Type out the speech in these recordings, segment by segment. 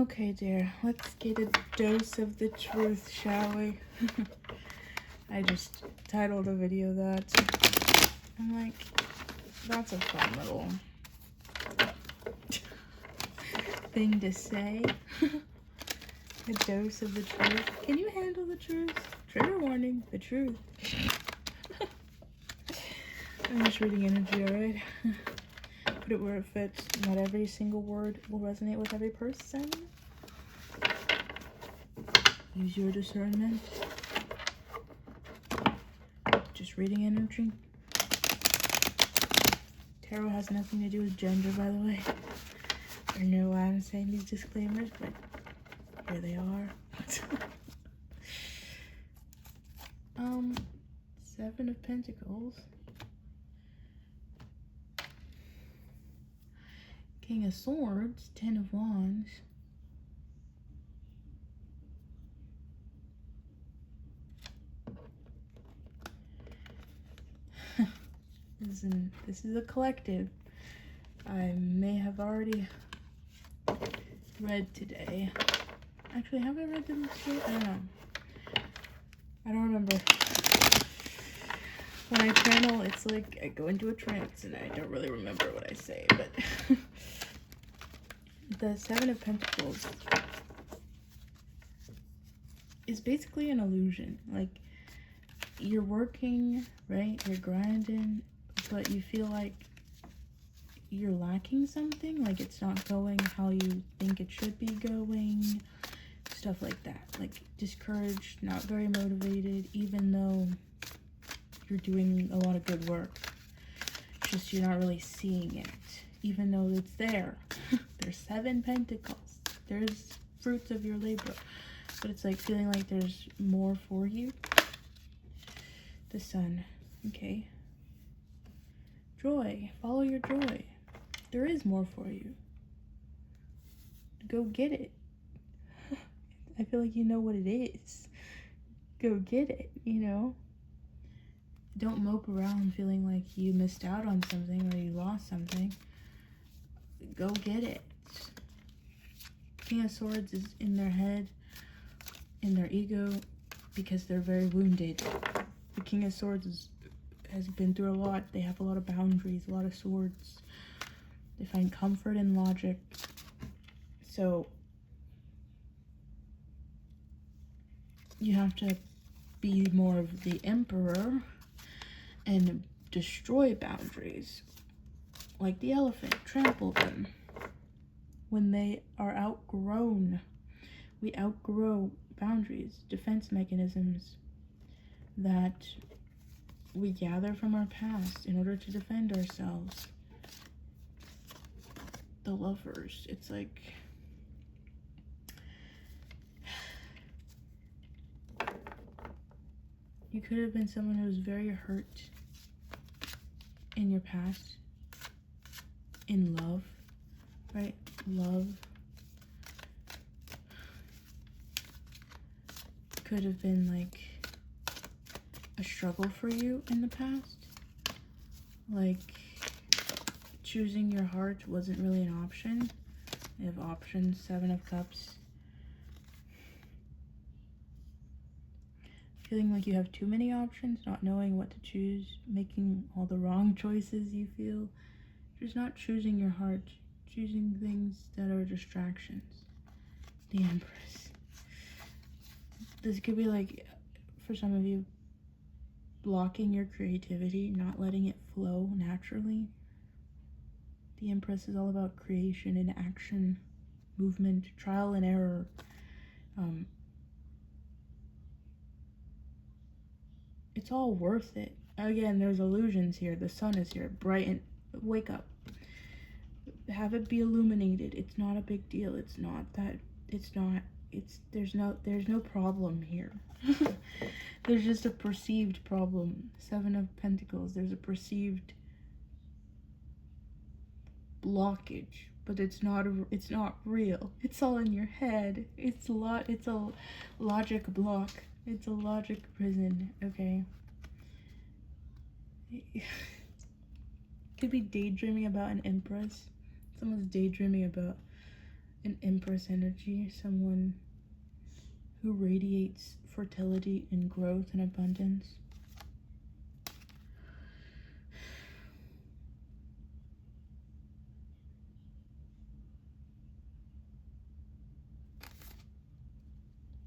Okay, dear, let's get a dose of the truth, shall we? I just titled a video that. I'm like, that's a fun little thing to say. A dose of the truth. Can you handle the truth? Trigger warning, the truth. I'm just reading energy, alright? Put it where it fits. Not every single word will resonate with every person. Use your discernment. Just reading energy. Tarot has nothing to do with gender, by the way. I know I'm saying these disclaimers, but here they are. Seven of Pentacles. King of Swords, 10 of Wands. This is a collective. I may have already read today. Actually, have I read them today? I don't know. I don't remember. When I channel, it's like I go into a trance and I don't really remember what I say, but the Seven of Pentacles is basically an illusion. Like, you're working, right? You're grinding, but you feel like you're lacking something, like it's not going how you think it should be going, stuff like that. Like, discouraged, not very motivated, even though you're doing a lot of good work. It's just you're not really seeing it, even though it's there. There's 7 pentacles. There's fruits of your labor, but it's like feeling like there's more for you. The Sun. Okay. Joy. Follow your joy. There is more for you. Go get it. I feel like you know what it is. Go get it, you know? Don't mope around feeling like you missed out on something or you lost something. Go get it. King of Swords is in their head, in their ego, because they're very wounded. The King of Swords has been through a lot. They have a lot of boundaries, a lot of swords. They find comfort in logic. So you have to be more of the Emperor and destroy boundaries. Like the elephant, trample them. When they are outgrown, we outgrow boundaries, defense mechanisms that we gather from our past in order to defend ourselves. The Lovers, it's like you could have been someone who was very hurt in your past, in love, right? Love could have been like a struggle for you in the past. Like, choosing your heart wasn't really an option. They have options. 7 of Cups. Feeling like you have too many options, not knowing what to choose, making all the wrong choices you feel. Just not choosing your heart, choosing things that are distractions. The Empress. This could be like, for some of you, blocking your creativity, not letting it flow naturally. The Empress is all about creation and action, movement, trial and error. It's all worth it. Again, there's illusions here. The sun is here. Brighten. Wake up. Have it be illuminated. It's not a big deal. It's not that. It's not. It's there's no problem here. There's just a perceived problem. 7 of Pentacles. There's a perceived blockage, but it's not real. It's all in your head. It's a logic block. It's a logic prison. Okay. Could be daydreaming about an empress. Someone's daydreaming about an Empress energy, someone who radiates fertility and growth and abundance.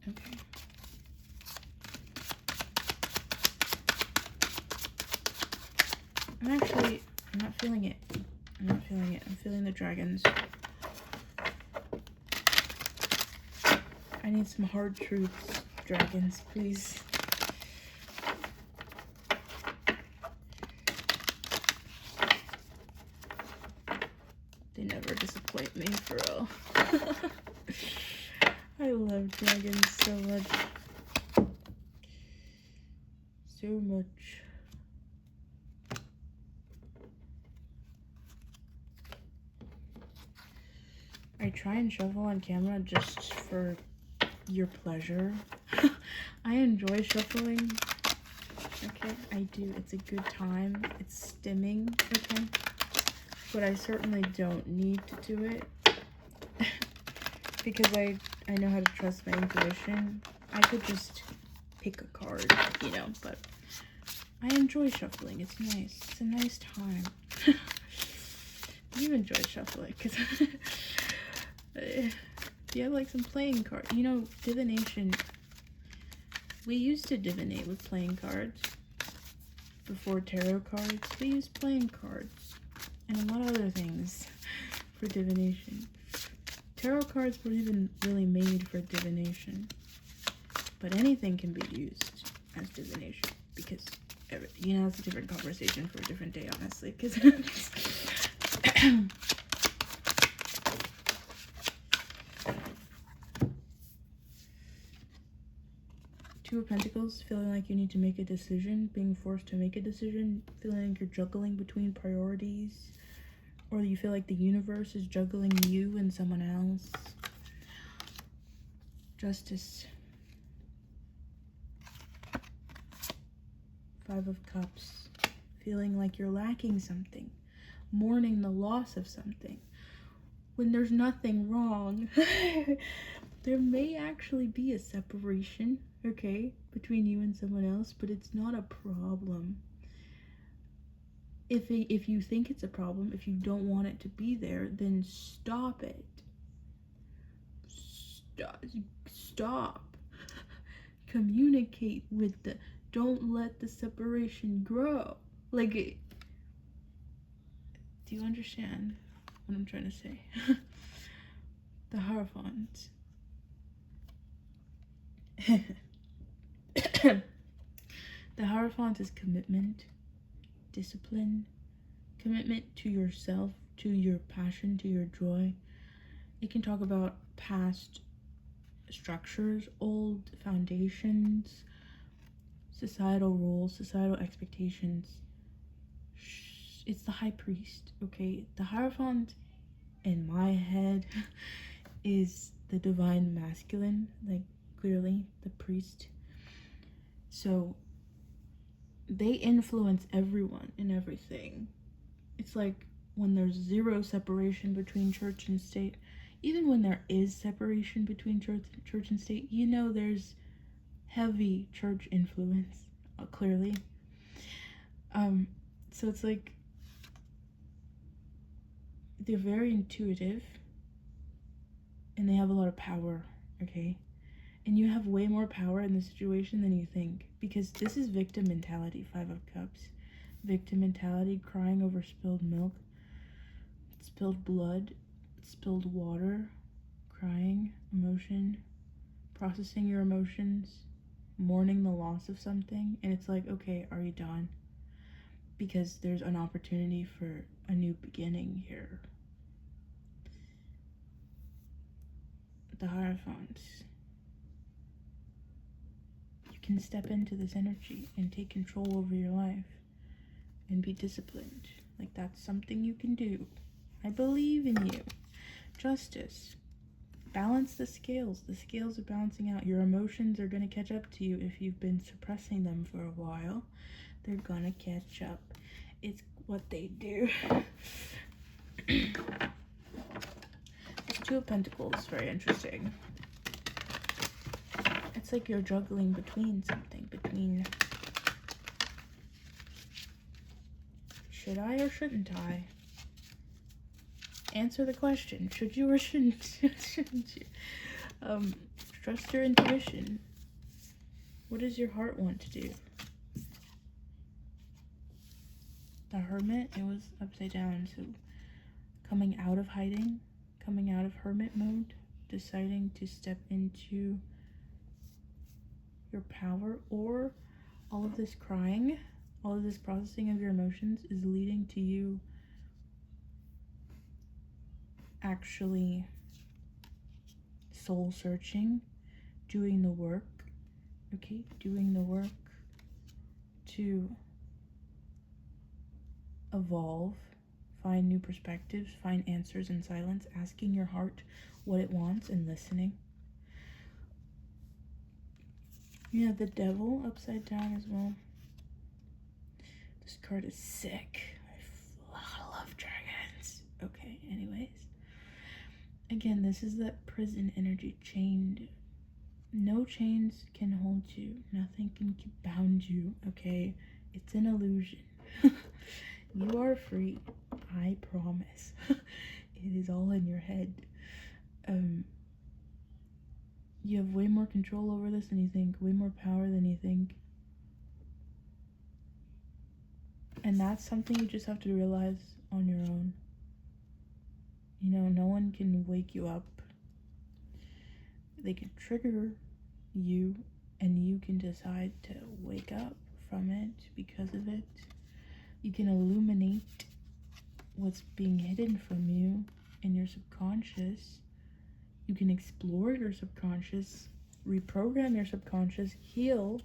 Okay. I'm not feeling it. I'm not feeling it. I'm feeling the dragons. I need some hard truths, dragons, please. They never disappoint me, for real. I love dragons so much. So much. I try and shuffle on camera just for your pleasure. I enjoy shuffling. Okay, I do. It's a good time. It's stimming, okay? But I certainly don't need to do it because I know how to trust my intuition. I could just pick a card, you know, but I enjoy shuffling. It's nice. It's a nice time. You enjoy shuffling because you have like some playing cards. You know, divination. We used to divinate with playing cards. Before tarot cards, we used playing cards and a lot of other things for divination. Tarot cards were even really made for divination. But anything can be used as divination because, you know, it's a different conversation for a different day, honestly. Because Two of Pentacles, feeling like you need to make a decision, being forced to make a decision, feeling like you're juggling between priorities, or you feel like the universe is juggling you and someone else. Justice. Five of Cups, feeling like you're lacking something, mourning the loss of something, when there's nothing wrong. There may actually be a separation, okay, between you and someone else, but it's not a problem. If you think it's a problem, if you don't want it to be there, then stop it. Stop. Communicate with the, don't let the separation grow. Like, do you understand what I'm trying to say? The Hierophant. The Hierophant is commitment, discipline, commitment to yourself, to your passion, to your joy. It can talk about past structures, old foundations, societal rules, societal expectations. It's the High Priest, okay? The Hierophant, in my head, is the divine masculine, like, clearly the priest. So they influence everyone and everything. It's like when there's zero separation between church and state, even when there is separation between church and state, you know, there's heavy church influence, clearly. So it's like they're very intuitive and they have a lot of power, okay? And you have way more power in the situation than you think, because this is victim mentality. Five of Cups, victim mentality, crying over spilled milk, spilled blood, spilled water, crying, emotion, processing your emotions, mourning the loss of something. And it's like, okay, are you done? Because there's an opportunity for a new beginning here. The Hierophant. You can step into this energy and take control over your life and be disciplined. Like, that's something you can do. I believe in you. Justice. Balance the scales. The scales are balancing out. Your emotions are going to catch up to you if you've been suppressing them for a while. They're going to catch up. It's what they do. Let's Two of Pentacles, very interesting. It's like you're juggling between something, between should I or shouldn't I? Answer the question. Should you or shouldn't you? Trust your intuition. What does your heart want to do? The Hermit, it was upside down, so coming out of hiding, coming out of hermit mode, deciding to step into your power, or all of this crying, all of this processing of your emotions is leading to you actually soul searching, doing the work, okay, doing the work to evolve, find new perspectives, find answers in silence, asking your heart what it wants and listening. You have the Devil upside down as well. This card is sick. I love dragons. Okay, anyways. Again, this is that prison energy, chained. No chains can hold you. Nothing can bound you, okay? It's an illusion. You are free. I promise. It is all in your head. You have way more control over this than you think. Way more power than you think. And that's something you just have to realize on your own. You know, no one can wake you up. They can trigger you, and you can decide to wake up from it because of it. You can illuminate what's being hidden from you in your subconscious. You can explore your subconscious, reprogram your subconscious, heal,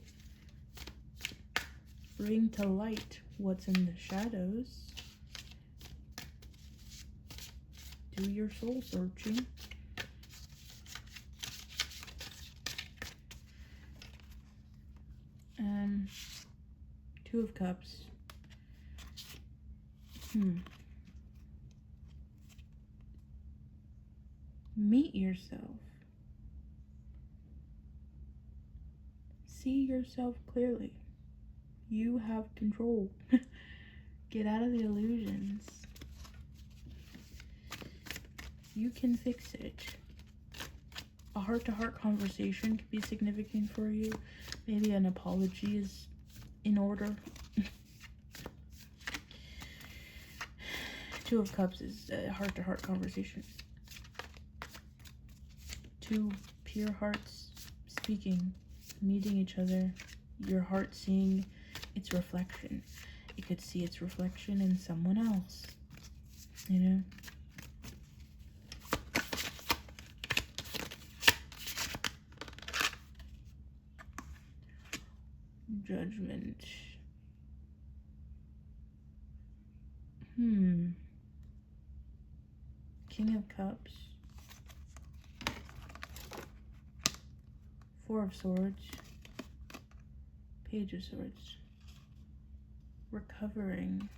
bring to light what's in the shadows. Do your soul searching. Two of Cups. Meet yourself. See yourself clearly. You have control. Get out of the illusions. You can fix it. A heart-to-heart conversation could be significant for you. Maybe an apology is in order. Two of Cups is a heart-to-heart conversation. Two pure hearts speaking, meeting each other. Your heart seeing its reflection. It could see its reflection in someone else. You know? Judgment. King of Cups. Four of Swords. Page of Swords. Recovering.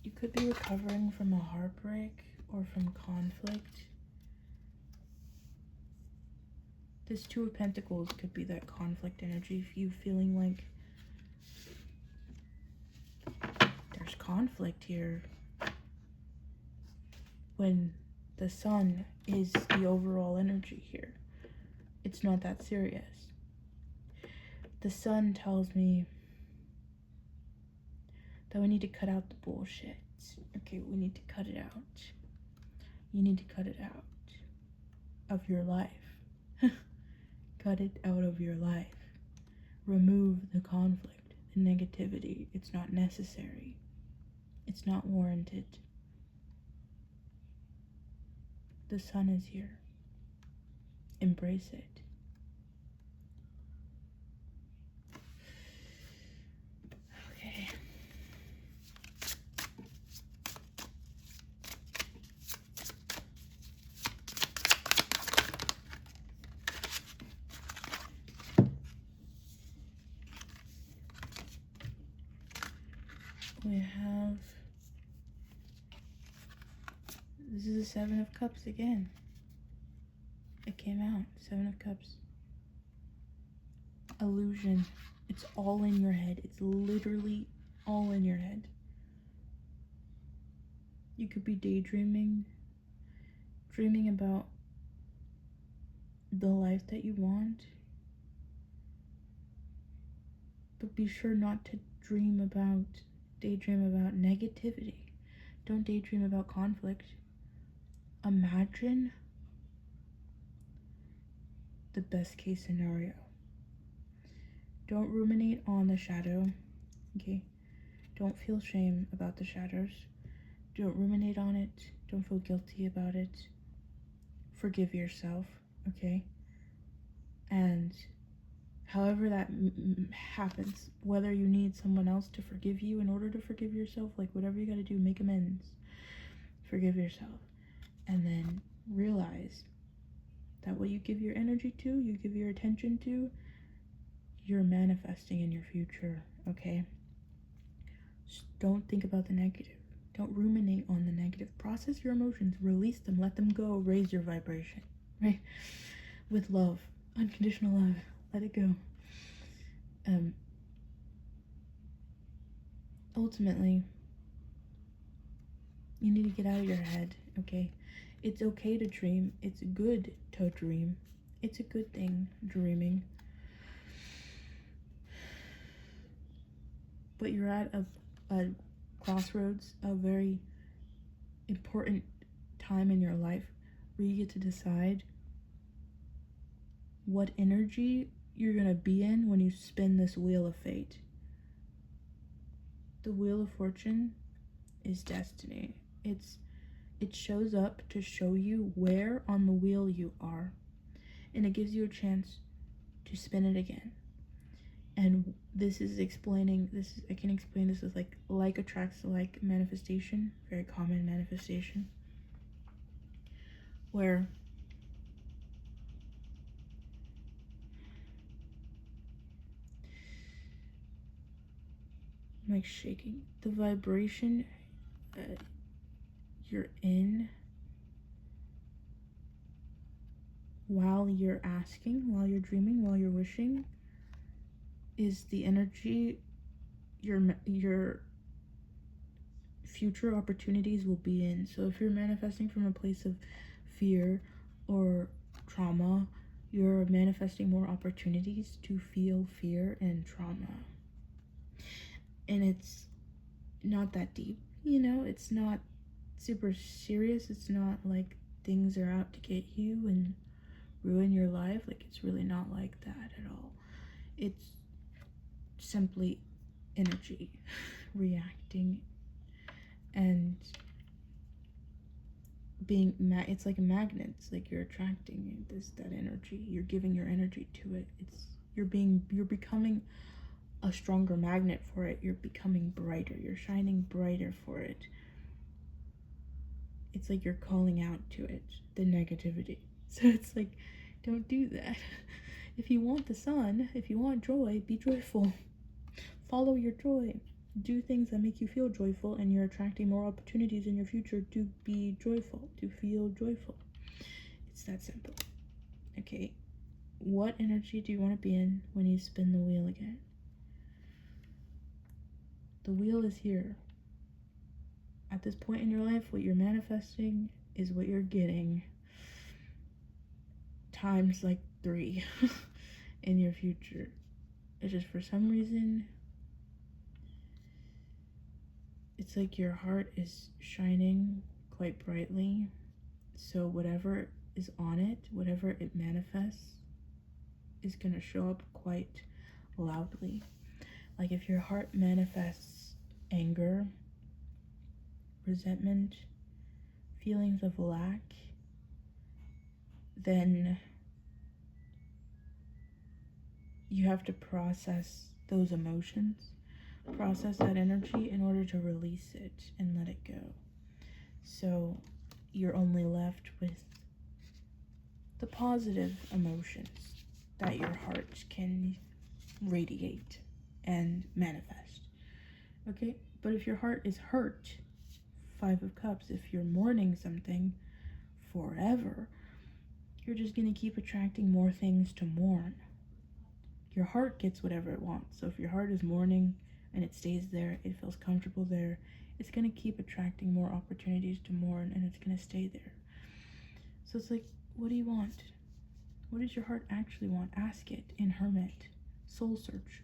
You could be recovering from a heartbreak or from conflict. This Two of Pentacles could be that conflict energy. If you feeling like there's conflict here, when the Sun is the overall energy here, it's not that serious. The Sun tells me that we need to cut out the bullshit. Okay, we need to cut it out. You need to cut it out of your life. Cut it out of your life. Remove the conflict, the negativity. It's not necessary. It's not warranted. The Sun is here. Embrace it. Okay. We have This is the Seven of Cups again. It came out. Seven of Cups. Illusion. It's all in your head. It's literally all in your head. You could be daydreaming, dreaming about the life that you want. But be sure not to daydream about negativity. Don't daydream about conflict. Imagine the best case scenario. Don't ruminate on the shadow, okay? Don't feel shame about the shadows. Don't ruminate on it. Don't feel guilty about it. Forgive yourself, okay? And however that happens, whether you need someone else to forgive you in order to forgive yourself, like whatever you gotta do, make amends. Forgive yourself. And then realize that what you give your energy to, you give your attention to, you're manifesting in your future, okay? Just don't think about the negative. Don't ruminate on the negative. Process your emotions, release them, let them go, raise your vibration, right? With love, unconditional love, let it go. Ultimately, you need to get out of your head, okay? It's okay to dream. It's good to dream. It's a good thing, dreaming. But you're at a crossroads, a very important time in your life where you get to decide what energy you're gonna be in when you spin this wheel of fate. The Wheel of Fortune is destiny. It shows up to show you where on the wheel you are, and it gives you a chance to spin it again. And this is explaining this. I can explain this as like attracts like manifestation, very common manifestation, where I'm like shaking. The vibration you're in while you're asking, while you're dreaming, while you're wishing, is the energy your future opportunities will be in. So if you're manifesting from a place of fear or trauma, you're manifesting more opportunities to feel fear and trauma. And it's not that deep, you know, it's not super serious. It's not like things are out to get you and ruin your life. Like, it's really not like that at all. It's simply energy reacting and being it's like a magnet. It's like you're attracting that energy. You're giving your energy to it. You're becoming a stronger magnet for it. You're becoming brighter. You're shining brighter for it. It's like you're calling out to it, the negativity. So it's like, don't do that. If you want the sun, if you want joy, be joyful. Follow your joy. Do things that make you feel joyful, and you're attracting more opportunities in your future to be joyful, to feel joyful. It's that simple. Okay, what energy do you want to be in when you spin the wheel again? The wheel is here. At this point in your life, what you're manifesting is what you're getting times like 3 in your future. It's just, for some reason, it's like your heart is shining quite brightly. So whatever is on it, whatever it manifests, is going to show up quite loudly. Like if your heart manifests anger, resentment, feelings of lack, then you have to process those emotions, process that energy in order to release it and let it go. So you're only left with the positive emotions that your heart can radiate and manifest. Okay? But if your heart is hurt Five of Cups. If you're mourning something forever, you're just going to keep attracting more things to mourn. Your heart gets whatever it wants. So if your heart is mourning and it stays there, it feels comfortable there, it's going to keep attracting more opportunities to mourn, and it's going to stay there. So it's like, what do you want? What does your heart actually want? Ask it in Hermit. Soul search.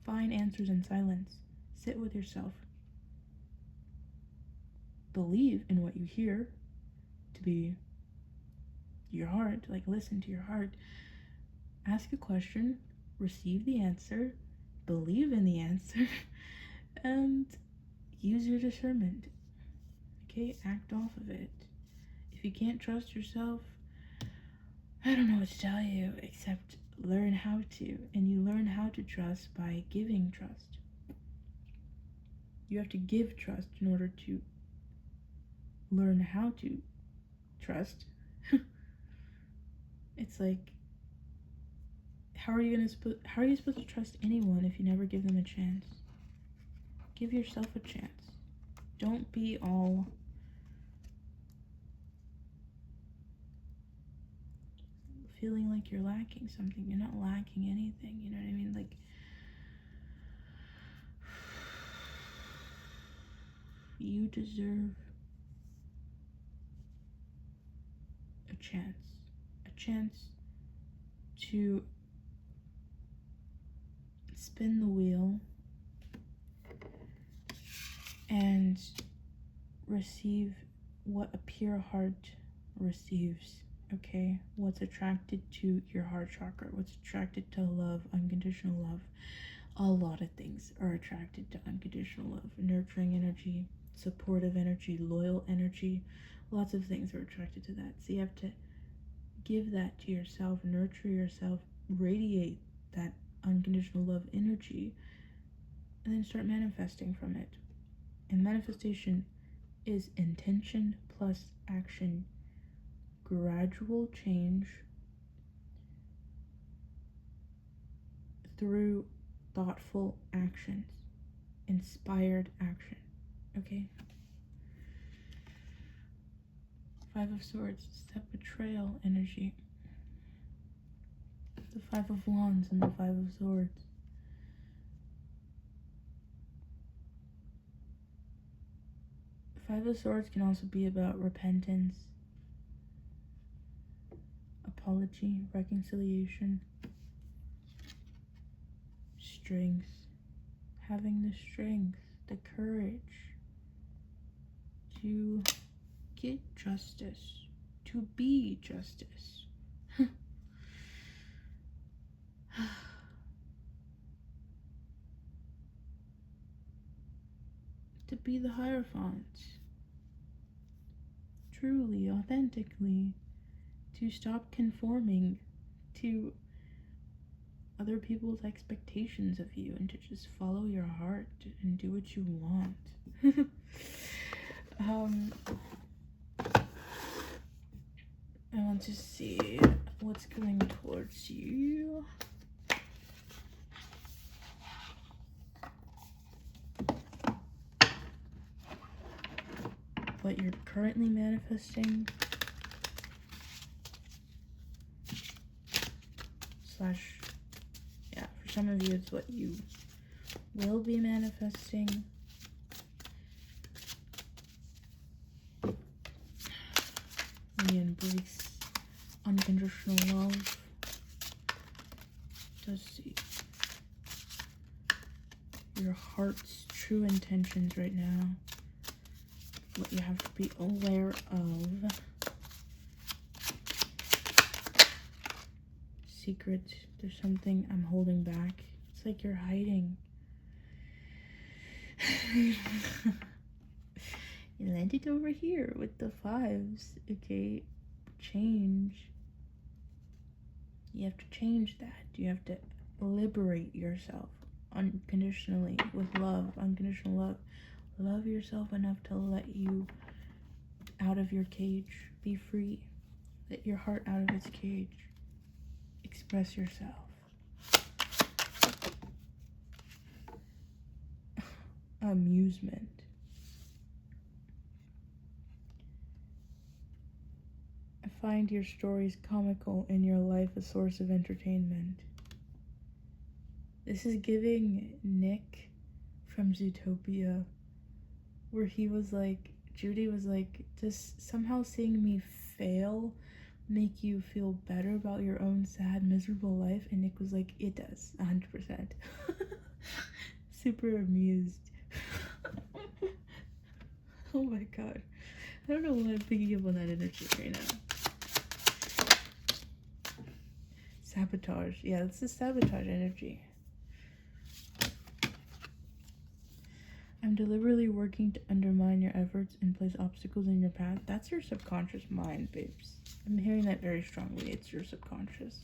Find answers in silence. Sit with yourself. Believe in what you hear to be your heart. Like, listen to your heart. Ask a question. Receive the answer. Believe in the answer. And use your discernment. Okay? Act off of it. If you can't trust yourself, I don't know what to tell you except learn how to. And you learn how to trust by giving trust. You have to give trust in order to learn how to trust. It's like, how are you supposed to trust anyone if you never give them a chance? Give yourself a chance. Don't be all feeling like you're lacking something. You're not lacking anything, you know what I mean? Like, you deserve a chance to spin the wheel and receive what a pure heart receives. Okay, what's attracted to your heart chakra, what's attracted to love, unconditional love. A lot of things are attracted to unconditional love. Nurturing energy, supportive energy, loyal energy. Lots of things are attracted to that. So you have to give that to yourself, nurture yourself, radiate that unconditional love energy, and then start manifesting from it. And manifestation is intention plus action. Gradual change through thoughtful actions, inspired action. Okay? Five of Swords, step betrayal energy. The Five of Wands and the Five of Swords. Five of Swords can also be about repentance, apology, reconciliation, strength, having the strength, the courage to get justice, to be justice. To be the Hierophant, truly, authentically, to stop conforming to other people's expectations of you and to just follow your heart and do what you want. I want to see what's going towards you. What you're currently manifesting. Yeah, for some of you it's what you will be manifesting. We embrace unconditional love. Let's see your heart's true intentions right now. What you have to be aware of. Secret. There's something I'm holding back. It's like you're hiding. You landed over here with the fives. Okay, change. You have to change that. You have to liberate yourself unconditionally with love, unconditional love. Love yourself enough to let you out of your cage. Be free. Let your heart out of its cage. Express yourself. Amusement. find your stories comical and your life a source of entertainment. This is giving Nick from Zootopia, where he was like, Judy was like, does somehow seeing me fail make you feel better about your own sad, miserable life? And Nick was like, it does, 100%. Super amused. Oh my god. I don't know what I'm picking up on that energy right now. Sabotage. Yeah, it's the sabotage energy. I'm deliberately working to undermine your efforts and place obstacles in your path. That's your subconscious mind, babes. I'm hearing that very strongly. It's your subconscious.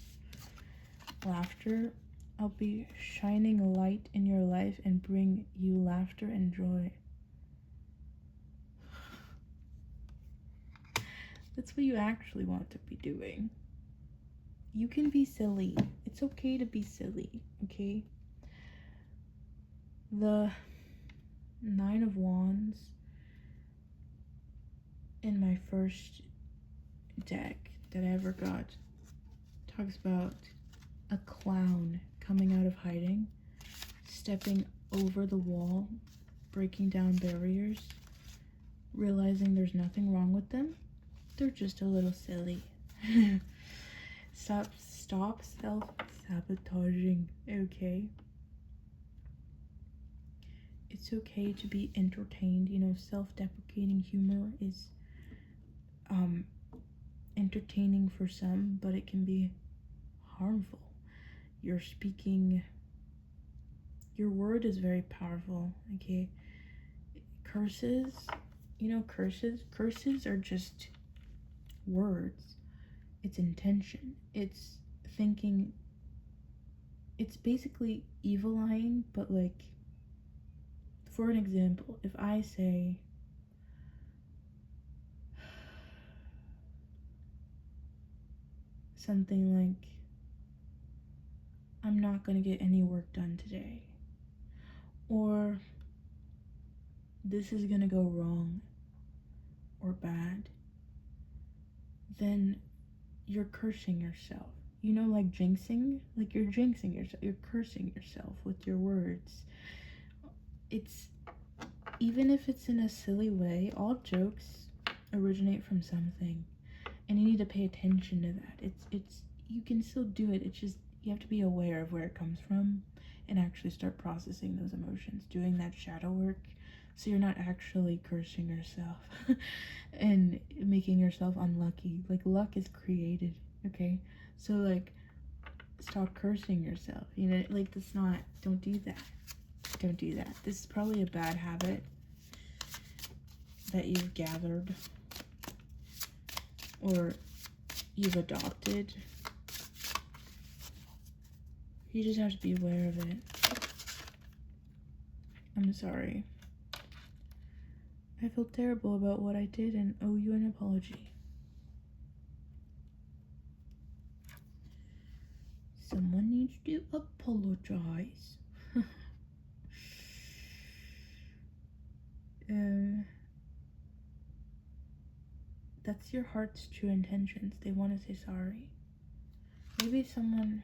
Laughter. I'll be shining light in your life and bring you laughter and joy. That's what you actually want to be doing. You can be silly. It's okay to be silly, okay? The 9 of Wands in my first deck that I ever got talks about a clown coming out of hiding, stepping over the wall, breaking down barriers, realizing there's nothing wrong with them. They're just a little silly. Stop self-sabotaging, okay? It's okay to be entertained. You know, self-deprecating humor is entertaining for some, but it can be harmful. Your word is very powerful, okay? Curses, you know, curses are just words. It's intention. It's thinking. It's basically evil eyeing, but like, for an example, if I say, something like, I'm not gonna get any work done today, or this is gonna go wrong or bad, then you're cursing yourself. You know, like jinxing? Like you're jinxing yourself. You're cursing yourself with your words. It's, even if it's in a silly way, all jokes originate from something. And you need to pay attention to that. It's you can still do it. It's just you have to be aware of where it comes from and actually start processing those emotions, doing that shadow work, so you're not actually cursing yourself and making yourself unlucky. Like, luck is created, okay? So like, stop cursing yourself. You know, like, don't do that. Don't do that. This is probably a bad habit that you've gathered or you've adopted. You just have to be aware of it. I'm sorry. I feel terrible about what I did and owe you an apology. Someone needs to apologize. That's your heart's true intentions. They want to say sorry. Maybe someone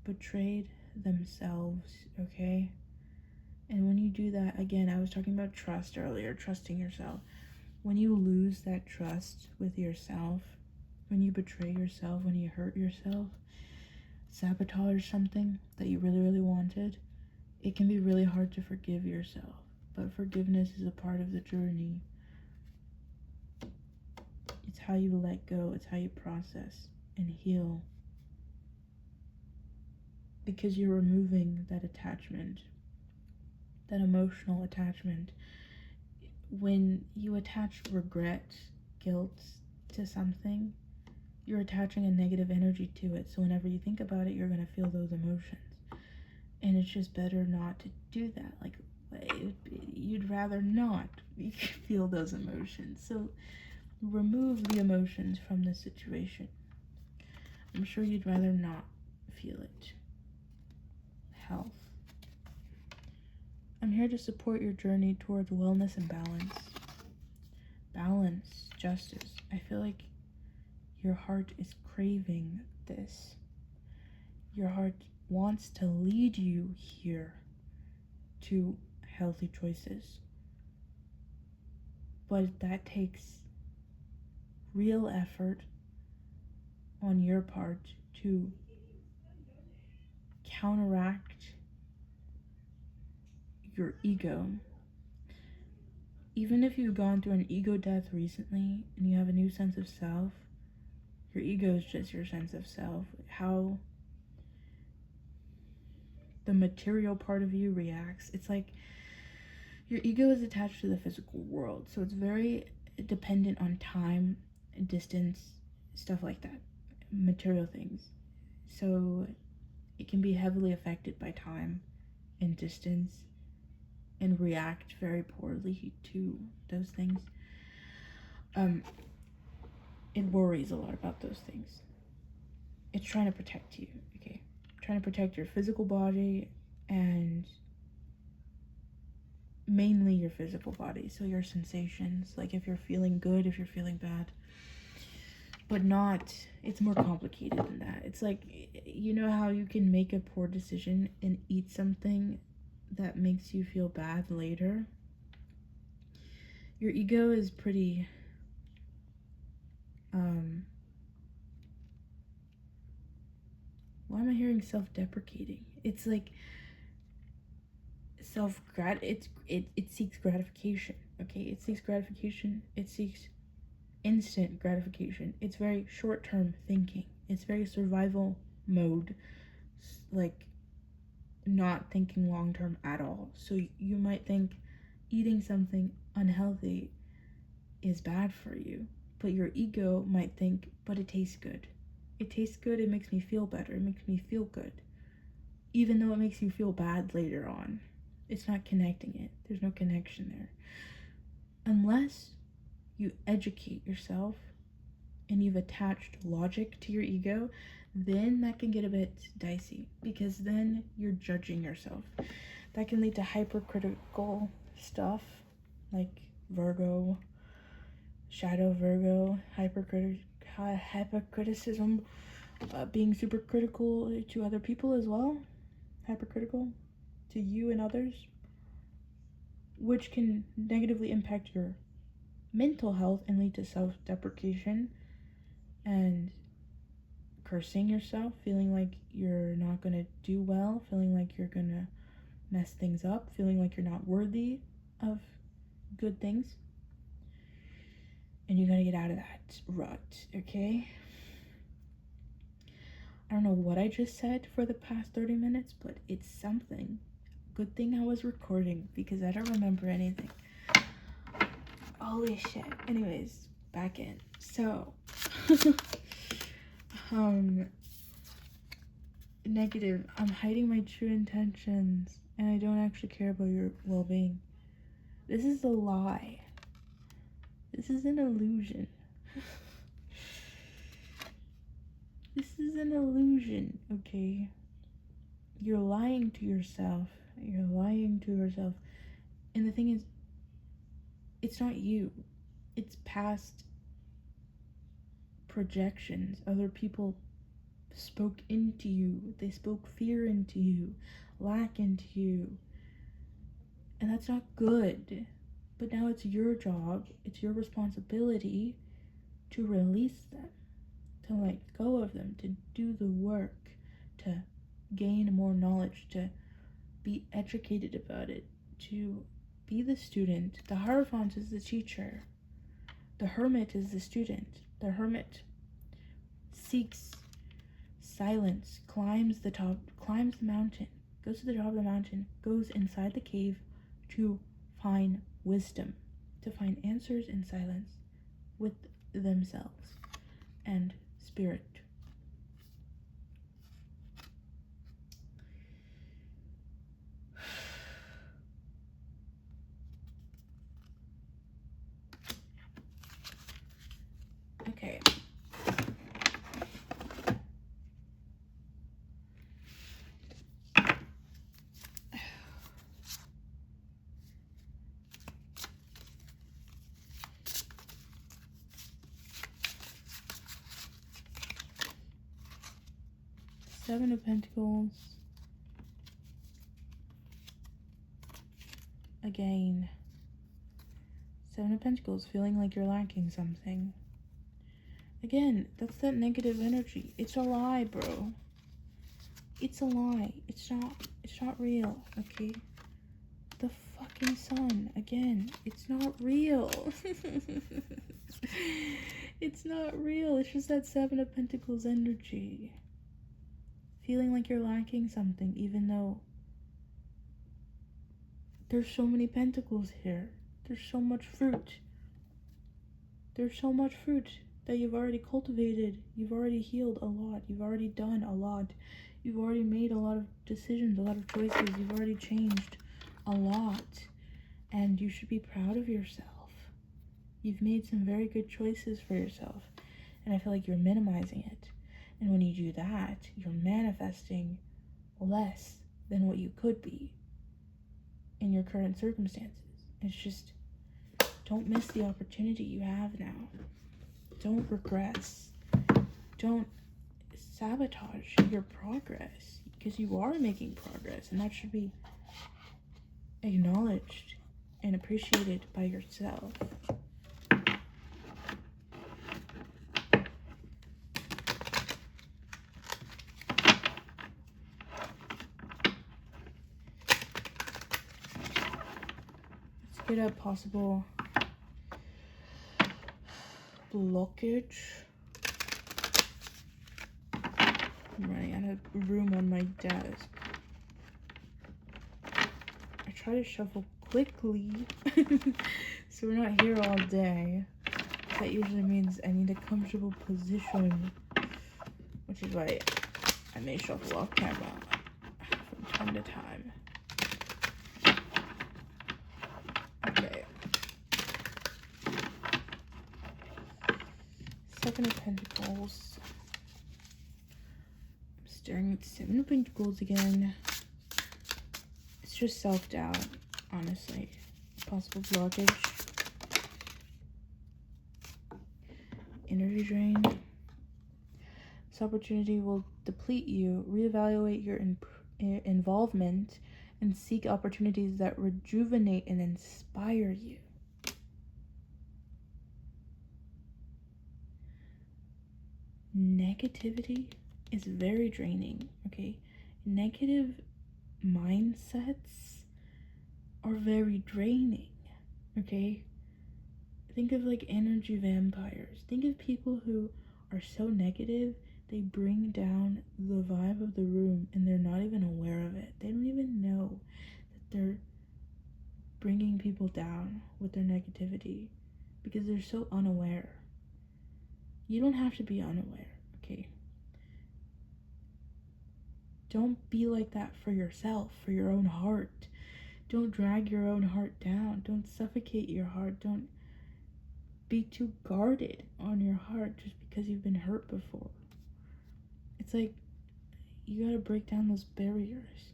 betrayed themselves, okay? And when you do that, again, I was talking about trust earlier, trusting yourself. When you lose that trust with yourself, when you betray yourself, when you hurt yourself, sabotage something that you really, really wanted, it can be really hard to forgive yourself. But forgiveness is a part of the journey. It's how you let go. It's how you process and heal. Because you're removing that attachment, that emotional attachment. When you attach regret, guilt to something, you're attaching a negative energy to it. So whenever you think about it, you're going to feel those emotions. And it's just better not to do that. Like, you'd rather not feel those emotions. So remove the emotions from the situation. I'm sure you'd rather not feel it. Health. I'm here to support your journey towards wellness and balance. Balance, justice. I feel like your heart is craving this. Your heart wants to lead you here to healthy choices. But that takes real effort on your part to counteract your ego. Even if you've gone through an ego death recently and you have a new sense of self, your ego is just your sense of self. How the material part of you reacts. It's like your ego is attached to the physical world, so it's very dependent on time, distance, stuff like that, material things. So it can be heavily affected by time and distance and react very poorly to those things. It worries a lot about those things. It's trying to protect you, okay? Trying to protect your physical body and mainly your physical body. So your sensations, like if you're feeling good, if you're feeling bad. But not, it's more complicated than that. It's like, you know how you can make a poor decision and eat something that makes you feel bad later? Your ego is pretty, why am I hearing self-deprecating? It's like it seeks gratification, okay? It seeks gratification. It seeks instant gratification. It's very short-term thinking. It's very survival mode, like not thinking long-term at all. So you might think eating something unhealthy is bad for you, but your ego might think, but it tastes good. It tastes good, it makes me feel better, it makes me feel good. Even though it makes you feel bad later on. It's not connecting it. There's no connection there. Unless you educate yourself and you've attached logic to your ego, then that can get a bit dicey, because then you're judging yourself. That can lead to hypercritical stuff like Virgo, shadow Virgo, hypercriticism, being super critical to other people as well, hypercritical to you and others, which can negatively impact your mental health and lead to self-deprecation and cursing yourself, feeling like you're not gonna do well, feeling like you're gonna mess things up, feeling like you're not worthy of good things. And you gotta get out of that rut, okay? I don't know what I just said for the past 30 minutes, but it's something. Good thing I was recording, because I don't remember anything. Holy shit. Anyways, back in. So, negative. I'm hiding my true intentions, and I don't actually care about your well-being. This is a lie. This is an illusion. This is an illusion, okay? You're lying to yourself. You're lying to yourself. And the thing is, it's not you. It's past projections. Other people spoke into you. They spoke fear into you, lack into you. And that's not good. But now it's your job, it's your responsibility to release them, to let go of them, to do the work, to gain more knowledge, to be educated about it, to be the student. The Hierophant is the teacher. The Hermit is the student. The Hermit seeks silence, climbs the mountain, goes to the top of the mountain, goes inside the cave to find wisdom, to find answers in silence with themselves and spirit. Okay. Seven of Pentacles. Again. Seven of Pentacles, feeling like you're lacking something. Again, that's that negative energy. It's a lie, bro. It's a lie. It's not real, okay? The fucking sun, again, it's not real. It's not real. It's just that Seven of Pentacles energy. Feeling like you're lacking something, even though there's so many pentacles here. There's so much fruit. There's so much fruit that you've already cultivated. You've already healed a lot. You've already done a lot. You've already made a lot of decisions, a lot of choices. You've already changed a lot. And you should be proud of yourself. You've made some very good choices for yourself. And I feel like you're minimizing it. And when you do that, you're manifesting less than what you could be in your current circumstances. It's just, don't miss the opportunity you have now. Don't regress. Don't sabotage your progress, because you are making progress, and that should be acknowledged and appreciated by yourself. Let's get a possible blockage. I'm running out of room on my desk. I try to shuffle quickly so we're not here all day. That usually means I need a comfortable position, which is why I may shuffle off camera from time to time. Okay. Seven of Pentacles. I'm staring at Seven of Pentacles again. It's just self-doubt, honestly. Possible blockage. Energy drain. This opportunity will deplete you. Reevaluate your involvement and seek opportunities that rejuvenate and inspire you. Negativity is very draining, okay? Negative mindsets are very draining, okay? Think of like energy vampires. Think of people who are so negative, they bring down the vibe of the room and they're not even aware of it. They don't even know that they're bringing people down with their negativity because they're so unaware. You don't have to be unaware, okay? Don't be like that for yourself, for your own heart. Don't drag your own heart down. Don't suffocate your heart. Don't be too guarded on your heart just because you've been hurt before. It's like, you gotta break down those barriers.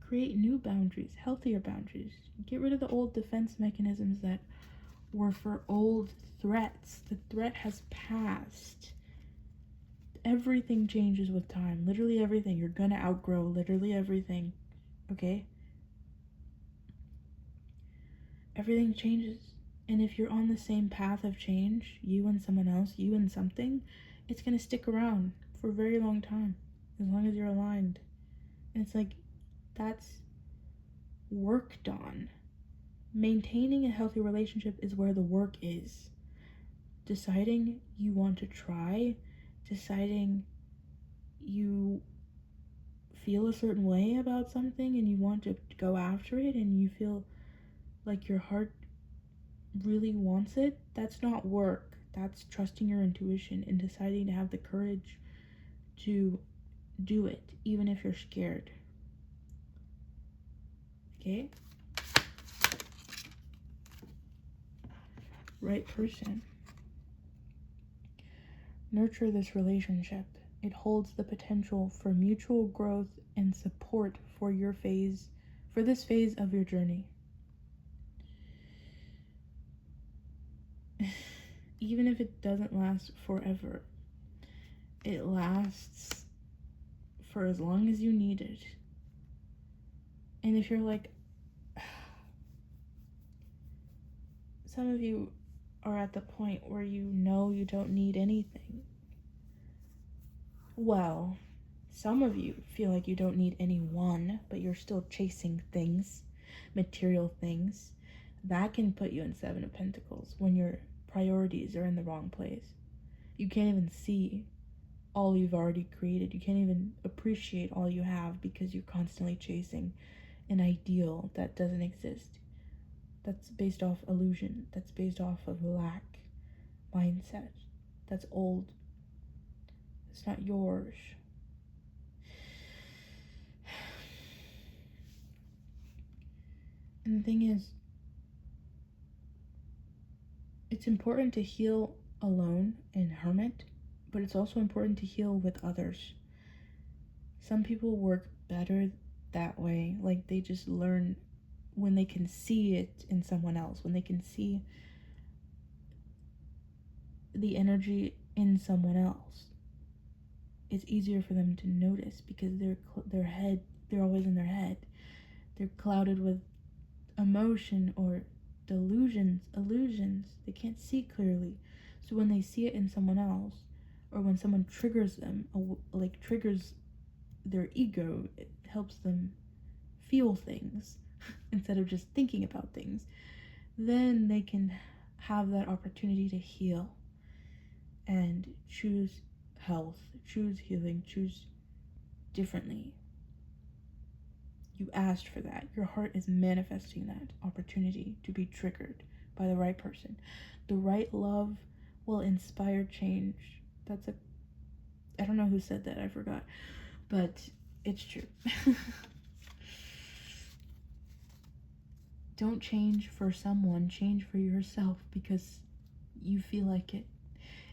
Create new boundaries, healthier boundaries. Get rid of the old defense mechanisms that were for old threats. The threat has passed. Everything changes with time. Literally everything. You're gonna outgrow literally everything. Okay? Everything changes. And if you're on the same path of change, you and someone else, you and something, it's gonna stick around for a very long time. As long as you're aligned. And it's like, that's worked on. Maintaining a healthy relationship is where the work is. Deciding you want to try, deciding you feel a certain way about something and you want to go after it and you feel like your heart really wants it, that's not work. That's trusting your intuition and deciding to have the courage to do it, even if you're scared. Okay? Right person. Nurture this relationship. It holds the potential for mutual growth and support for this phase of your journey. Even if it doesn't last forever, it lasts for as long as you need it. And if you're like, some of you are at the point where you know you don't need anything. Well, some of you feel like you don't need anyone, but you're still chasing things, material things. That can put you in Seven of Pentacles when your priorities are in the wrong place. You can't even see all you've already created. You can't even appreciate all you have because you're constantly chasing an ideal that doesn't exist. That's based off illusion. That's based off of lack mindset. That's old. It's not yours. And the thing is, it's important to heal alone and hermit, but it's also important to heal with others. Some people work better that way. Like, they just learn when they can see it in someone else, when they can see the energy in someone else. It's easier for them to notice because they're always in their head. They're clouded with emotion or illusions. They can't see clearly. So when they see it in someone else, or when someone triggers them, triggers their ego, it helps them feel things instead of just thinking about things. Then they can have that opportunity to heal and choose health, choose healing, choose differently. You asked for that. Your heart is manifesting that opportunity to be triggered by the right person. The right love will inspire change. I don't know who said that, I forgot. But it's true. Don't change for someone, change for yourself because you feel like it.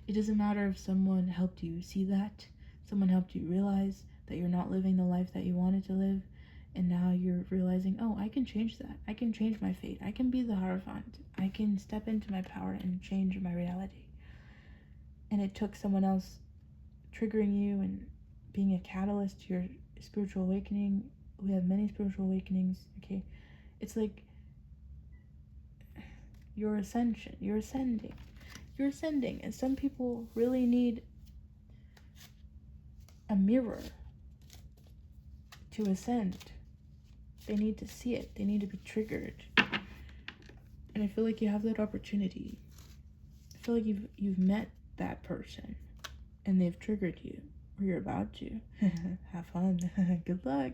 It doesn't matter if someone helped you see that, someone helped you realize that you're not living the life that you wanted to live, and now you're realizing, oh, I can change that. I can change my fate. I can be the Hierophant. I can step into my power and change my reality. And it took someone else triggering you and being a catalyst to your spiritual awakening. We have many spiritual awakenings, okay? It's like your ascension. You're ascending. And some people really need a mirror to ascend. They need to see it. They need to be triggered. And I feel like you have that opportunity. I feel like you've met that person and they've triggered you, or you're about to. Have fun. Good luck.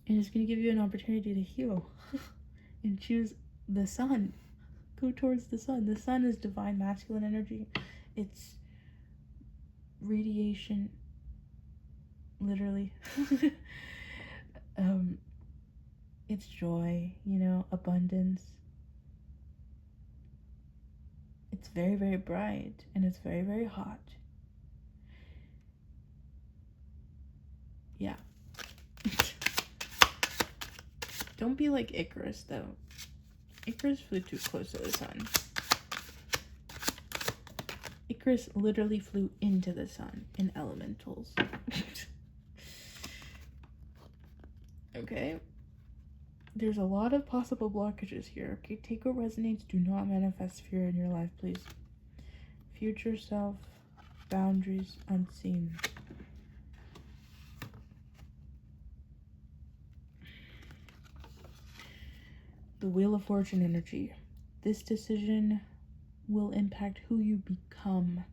And it's going to give you an opportunity to heal and choose the sun. Go towards the sun. The sun is divine masculine energy. It's radiation, literally. It's joy, abundance. It's very, very bright, and it's very, very hot. Yeah. Don't be like Icarus, though. Icarus flew too close to the sun. Icarus literally flew into the sun in elementals. Okay? There's a lot of possible blockages here. Okay, take what resonates. Do not manifest fear in your life, please. Future self, boundaries unseen. The Wheel of Fortune energy. This decision will impact who you become.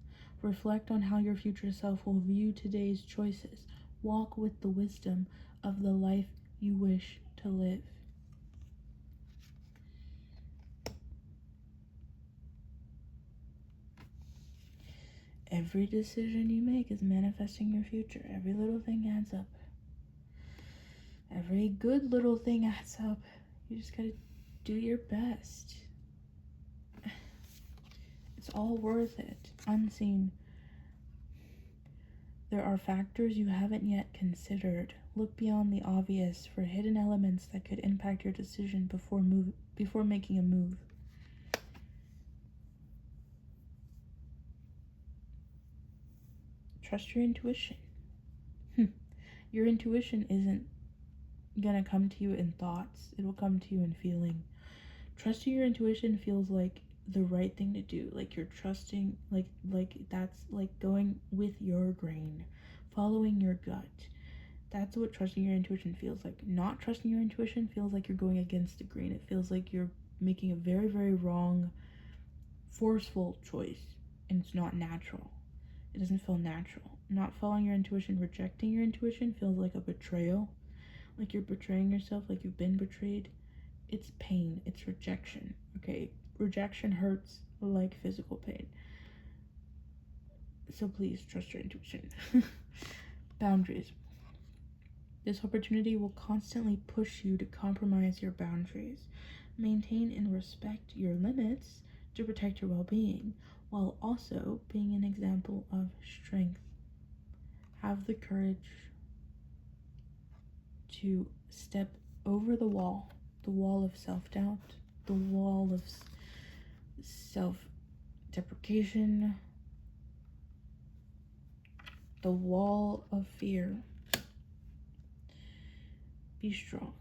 Reflect on how your future self will view today's choices. Walk with the wisdom of the life you wish to live. Every decision you make is manifesting your future. Every little thing adds up. Every good little thing adds up. You just gotta do your best. It's all worth it. Unseen. There are factors you haven't yet considered. Look beyond the obvious for hidden elements that could impact your decision before making a move. trust your intuition. Your intuition isn't gonna come to you in thoughts. It will come to you in feeling. Trusting your intuition feels like the right thing to do. Like you're trusting, like that's like going with your grain, following your gut. That's what trusting your intuition feels like. Not trusting your intuition feels like you're going against the grain. It feels like you're making a very, very wrong, forceful choice, and it's not natural. It doesn't feel natural. Not following your intuition, rejecting your intuition feels like a betrayal. Like you're betraying yourself, like you've been betrayed. It's pain. It's rejection. Okay? Rejection hurts like physical pain. So please trust your intuition. Boundaries. This opportunity will constantly push you to compromise your boundaries. Maintain and respect your limits to protect your well-being, while also being an example of strength. Have the courage to step over the wall of self-doubt, the wall of self-deprecation, the wall of fear. Be strong.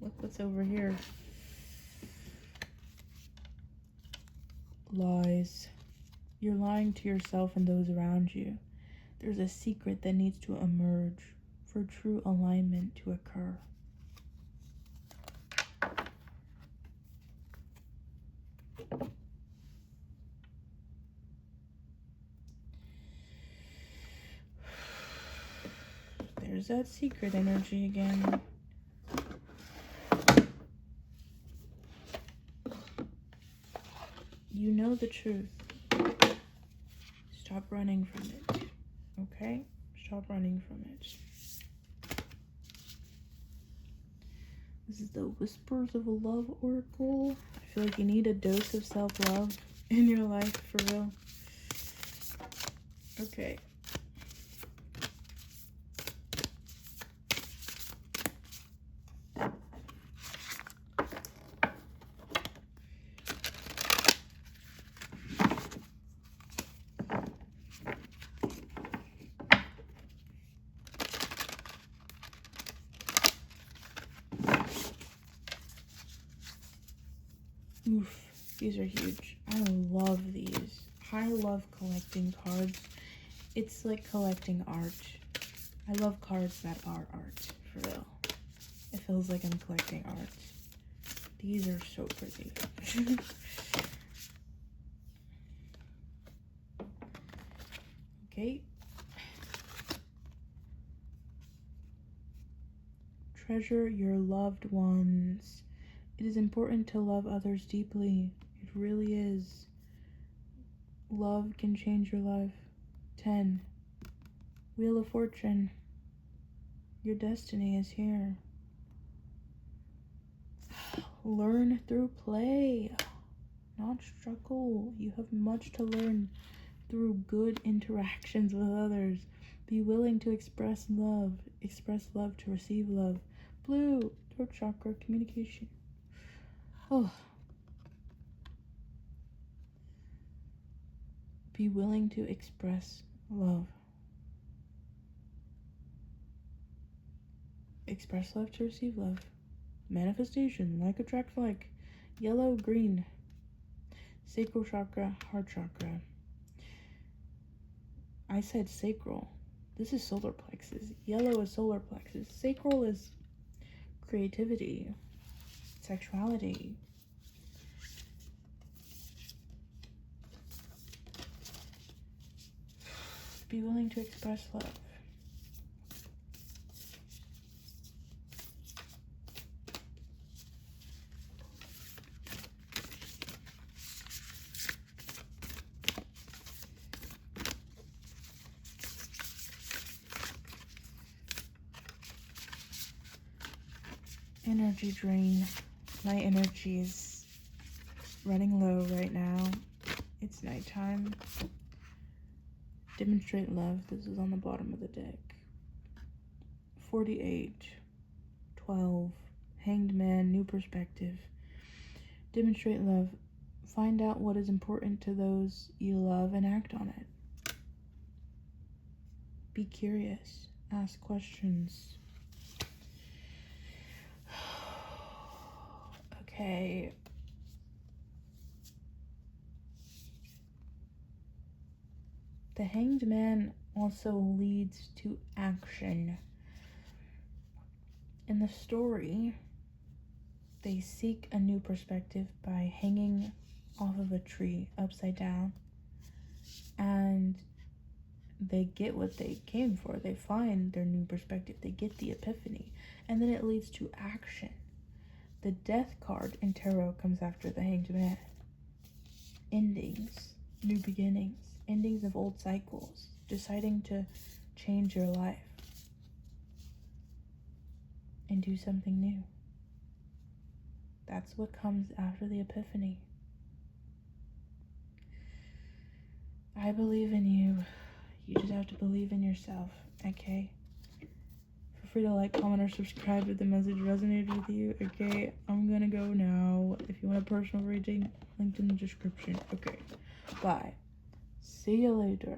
Look what's over here. Lies. You're lying to yourself and those around you. There's a secret that needs to emerge for true alignment to occur. There's that secret energy again. You know the truth. Stop running from it. Okay? Stop running from it. This is the Whispers of a Love Oracle. I feel like you need a dose of self-love in your life, for real. Okay. Oof, these are huge. I love these. I love collecting cards. It's like collecting art. I love cards that are art, for real. It feels like I'm collecting art. These are so pretty. Okay. Treasure your loved ones. It is important to love others deeply. It really is. Love can change your life. 10. Wheel of Fortune. Your destiny is here. Learn through play, not struggle. You have much to learn through good interactions with others. Be willing to express love to receive love. Blue, throat chakra, communication. Oh. Be willing to express love. Express love to receive love. Manifestation, like attracts like. Yellow, green. Sacral chakra, heart chakra. I said sacral. This is solar plexus. Yellow is solar plexus. Sacral is creativity, sexuality. Be willing to express love. Energy drain. My energy is running low right now. It's nighttime. Demonstrate love. This is on the bottom of the deck. 48. 12. Hanged Man, new perspective. Demonstrate love. Find out what is important to those you love and act on it. Be curious. Ask questions. Okay. The Hanged Man also leads to action. In the story, they seek a new perspective by hanging off of a tree upside down, and they get what they came for. They find their new perspective. They get the epiphany, and then it leads to action. The Death card in tarot comes after the Hanged Man. Endings, new beginnings, endings of old cycles, deciding to change your life and do something new. That's what comes after the epiphany. I believe in you. You just have to believe in yourself, okay? Feel free to like, comment, or subscribe if the message resonated with you, okay? I'm gonna go now. If you want a personal reading, linked in the description. Okay, bye. See you later.